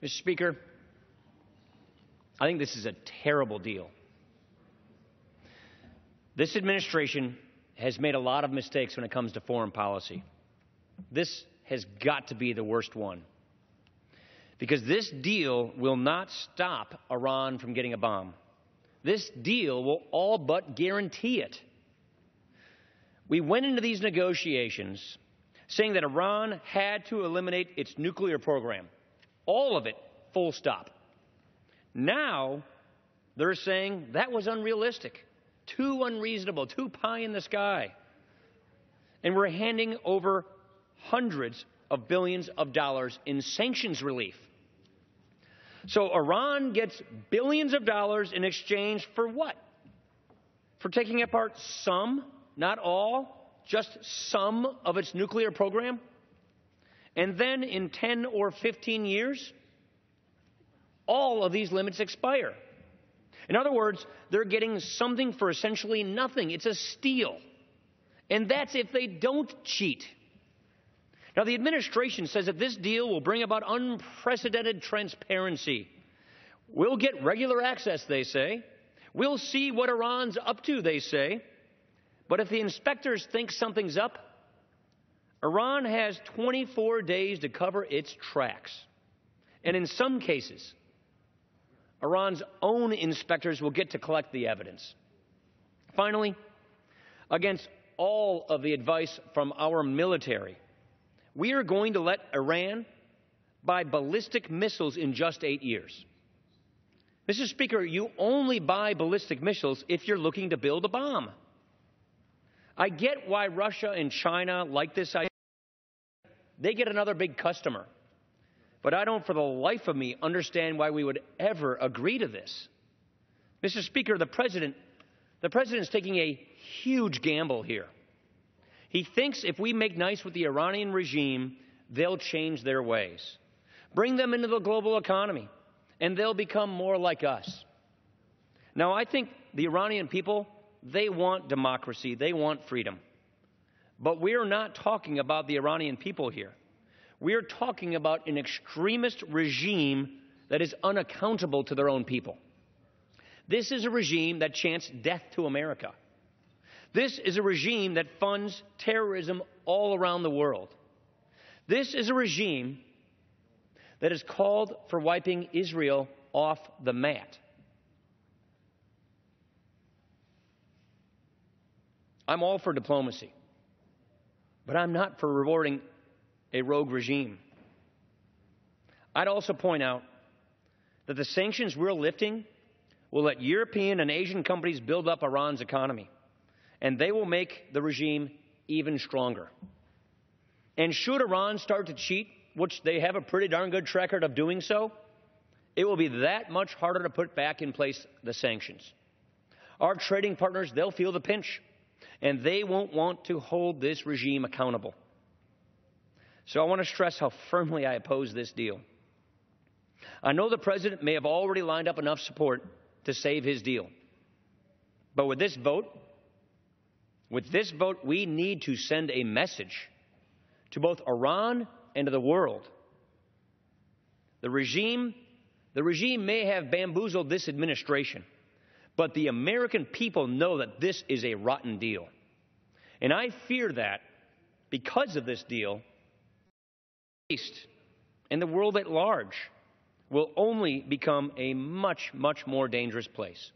Mr. Speaker, I think this is a terrible deal. This administration has made a lot of mistakes when it comes to foreign policy. This has got to be the worst one, because this deal will not stop Iran from getting a bomb. This deal will all but guarantee it. We went into these negotiations saying that Iran had to eliminate its nuclear program. All of it, full stop. Now, they're saying that was unrealistic, too unreasonable, too pie in the sky. And we're handing over hundreds of billions of dollars in sanctions relief. So Iran gets billions of dollars in exchange for what? For taking apart some, not all, just some of its nuclear program? And then in 10 or 15 years, all of these limits expire. In other words, they're getting something for essentially nothing. It's a steal. And that's if they don't cheat. Now, the administration says that this deal will bring about unprecedented transparency. We'll get regular access, they say. We'll see what Iran's up to, they say. But if the inspectors think something's up, Iran has 24 days to cover its tracks. And in some cases, Iran's own inspectors will get to collect the evidence. Finally, against all of the advice from our military, we are going to let Iran buy ballistic missiles in just 8 years. Mr. Speaker, you only buy ballistic missiles if you're looking to build a bomb. I get why Russia and China like this idea. They get another big customer. But I don't, for the life of me, understand why we would ever agree to this. Mr. Speaker, the President's taking a huge gamble here. He thinks if we make nice with the Iranian regime, they'll change their ways. Bring them into the global economy, and they'll become more like us. Now, I think the Iranian people, they want democracy, they want freedom. But we're not talking about the Iranian people here. We're talking about an extremist regime that is unaccountable to their own people. This is a regime that chants death to America. This is a regime that funds terrorism all around the world. This is a regime that has called for wiping Israel off the mat. I'm all for diplomacy, but I'm not for rewarding a rogue regime. I'd also point out that the sanctions we're lifting will let European and Asian companies build up Iran's economy, and they will make the regime even stronger. And should Iran start to cheat, which they have a pretty darn good track record of doing so, it will be that much harder to put back in place the sanctions. Our trading partners, they'll feel the pinch, and they won't want to hold this regime accountable. So I want to stress how firmly I oppose this deal. I know the President may have already lined up enough support to save his deal. But with this vote, we need to send a message to both Iran and to the world. The regime may have bamboozled this administration, but the American people know that this is a rotten deal. And I fear that because of this deal, the East and the world at large will only become a much, much more dangerous place.